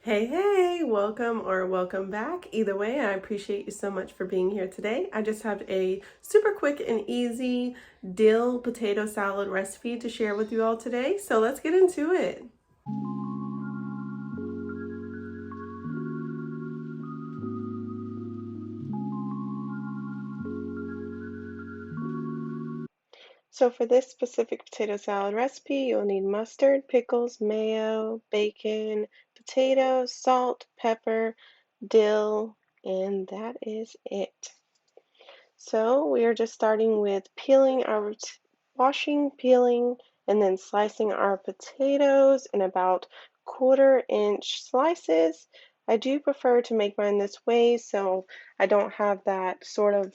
Hey, hey, welcome or welcome back. Either way, I appreciate you so much for being here today. I just have a super quick and easy dill potato salad recipe to share with you all today. So let's get into it. So for this specific potato salad recipe, you'll need mustard, pickles, mayo, bacon, potatoes, salt, pepper, dill, and that is it. So we are just starting with washing, peeling, and then slicing our potatoes in about 1/4 inch slices. I do prefer to make mine this way so I don't have that sort of,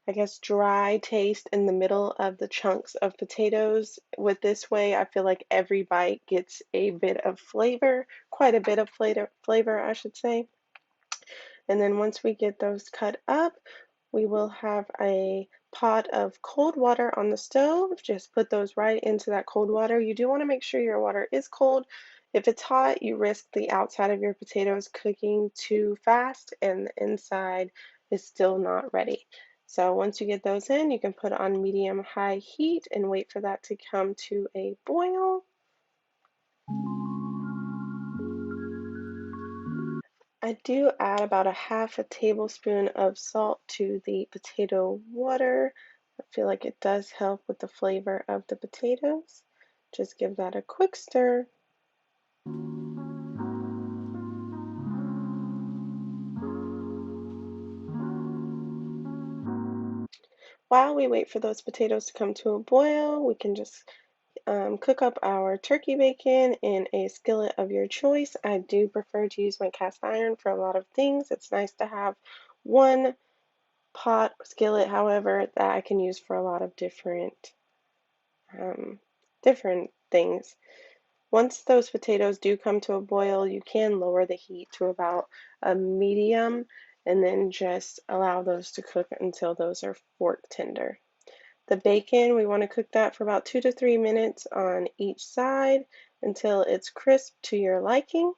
I guess, dry taste in the middle of the chunks of potatoes. With this way, I feel like every bite gets a bit of flavor, quite a bit of flavor, I should say. And then once we get those cut up, we will have a pot of cold water on the stove. Just put those right into that cold water. You do want to make sure your water is cold. If it's hot, you risk the outside of your potatoes cooking too fast and the inside is still not ready. So once you get those in, you can put on medium-high heat and wait for that to come to a boil. I do add about 1/2 tablespoon of salt to the potato water. I feel like it does help with the flavor of the potatoes. Just give that a quick stir. While we wait for those potatoes to come to a boil, we can just cook up our turkey bacon in a skillet of your choice. I do prefer to use my cast iron for a lot of things. It's nice to have one pot skillet, however, that I can use for a lot of um, different things. Once those potatoes do come to a boil, you can lower the heat to about a medium and then just allow those to cook until those are fork tender. The bacon, we want to cook that for about 2 to 3 minutes on each side until it's crisp to your liking.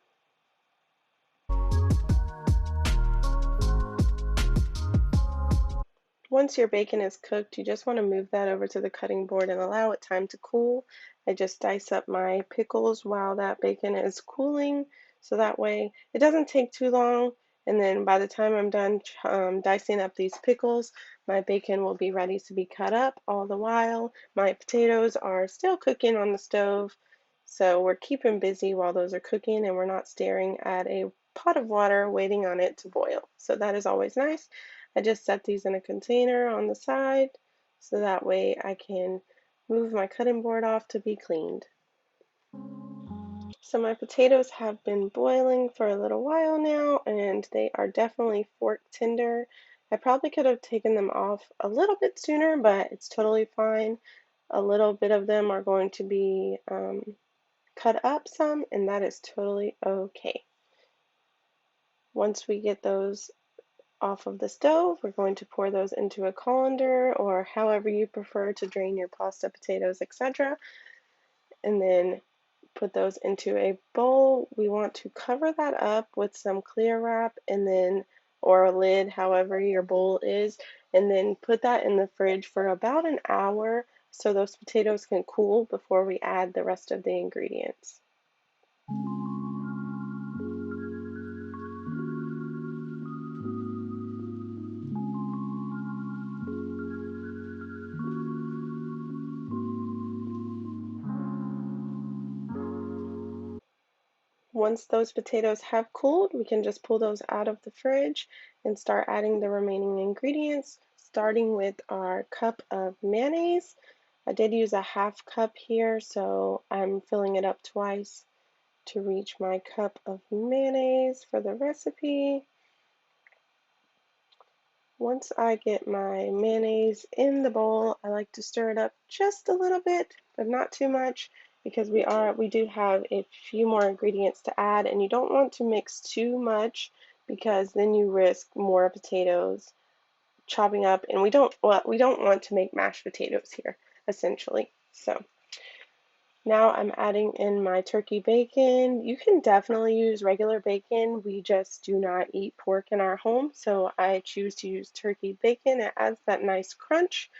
Once your bacon is cooked, you just want to move that over to the cutting board and allow it time to cool. I just dice up my pickles while that bacon is cooling, so that way it doesn't take too long. And then by the time I'm done dicing up these pickles, my bacon will be ready to be cut up. All the while, my potatoes are still cooking on the stove, so we're keeping busy while those are cooking and we're not staring at a pot of water waiting on it to boil. So that is always nice. I just set these in a container on the side so that way I can move my cutting board off to be cleaned. So my potatoes have been boiling for a little while now and they are definitely fork tender. I probably could have taken them off a little bit sooner, but it's totally fine. A little bit of them are going to be cut up some, and that is totally okay. Once we get those off of the stove, we're going to pour those into a colander or however you prefer to drain your pasta, potatoes, etc. And then put those into a bowl. We want to cover that up with some clear wrap and then, or a lid, however your bowl is, and then put that in the fridge for about an hour so those potatoes can cool before we add the rest of the ingredients. Once those potatoes have cooled, we can just pull those out of the fridge and start adding the remaining ingredients, starting with our cup of mayonnaise. I did use a 1/2 cup here, so I'm filling it up twice to reach my cup of mayonnaise for the recipe. Once I get my mayonnaise in the bowl, I like to stir it up just a little bit, but not too much because we do have a few more ingredients to add and you don't want to mix too much because then you risk more potatoes chopping up and we don't want to make mashed potatoes here essentially. So Now I'm adding in my turkey bacon. You can definitely use regular bacon. We just do not eat pork in our home, so I choose to use turkey bacon. It adds that nice crunch.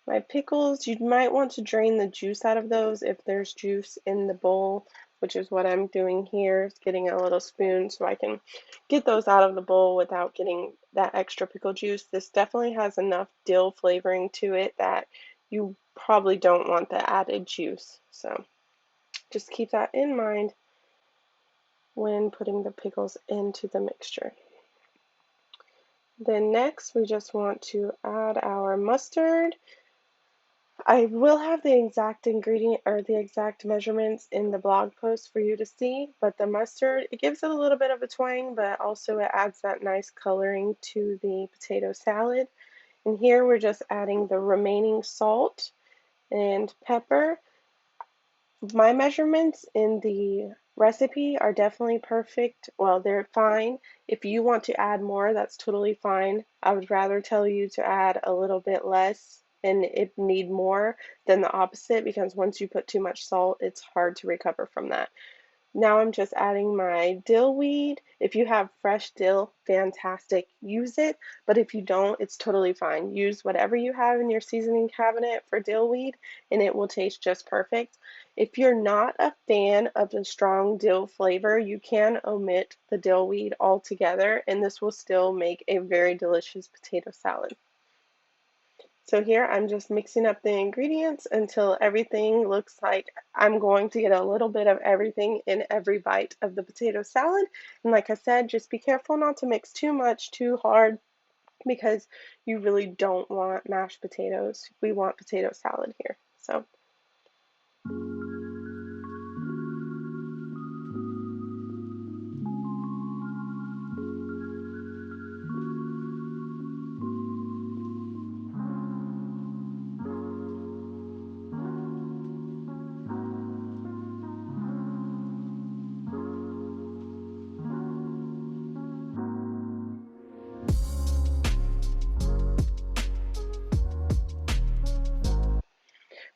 My pickles, you might want to drain the juice out of those if there's juice in the bowl, which is what I'm doing here, is getting a little spoon so I can get those out of the bowl without getting that extra pickle juice. This definitely has enough dill flavoring to it that you probably don't want the added juice. So just keep that in mind when putting the pickles into the mixture. Then next we just want to add our mustard. I will have the exact ingredient or the exact measurements in the blog post for you to see, but the mustard, it gives it a little bit of a twang, but also it adds that nice coloring to the potato salad. And here we're just adding the remaining salt and pepper. My measurements in the recipe are definitely perfect. Well, they're fine. If you want to add more, that's totally fine. I would rather tell you to add a little bit less and if need more than the opposite, because once you put too much salt, it's hard to recover from that. Now I'm just adding my dill weed. If you have fresh dill, fantastic, use it. But if you don't, it's totally fine. Use whatever you have in your seasoning cabinet for dill weed and it will taste just perfect. If you're not a fan of the strong dill flavor, you can omit the dill weed altogether and this will still make a very delicious potato salad. So here I'm just mixing up the ingredients until everything looks like I'm going to get a little bit of everything in every bite of the potato salad. And like I said, just be careful not to mix too much, too hard, because you really don't want mashed potatoes. We want potato salad here.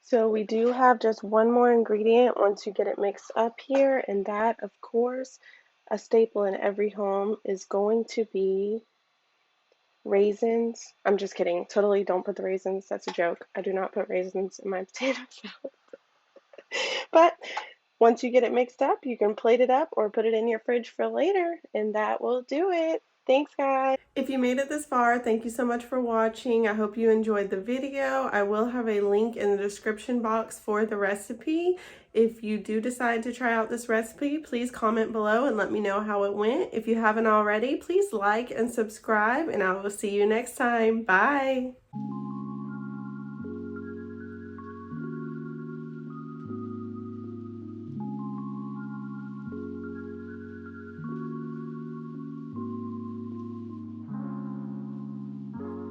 So we do have just one more ingredient once you get it mixed up here, and that, of course, a staple in every home is going to be raisins. I'm just kidding. Totally don't put the raisins. That's a joke. I do not put raisins in my potato salad. But once you get it mixed up, you can plate it up or put it in your fridge for later, and that will do it. Thanks, guys. If you made it this far, thank you so much for watching. I hope you enjoyed the video. I will have a link in the description box for the recipe. If you do decide to try out this recipe, please comment below and let me know how it went. If you haven't already, please like and subscribe, and I will see you next time. Bye.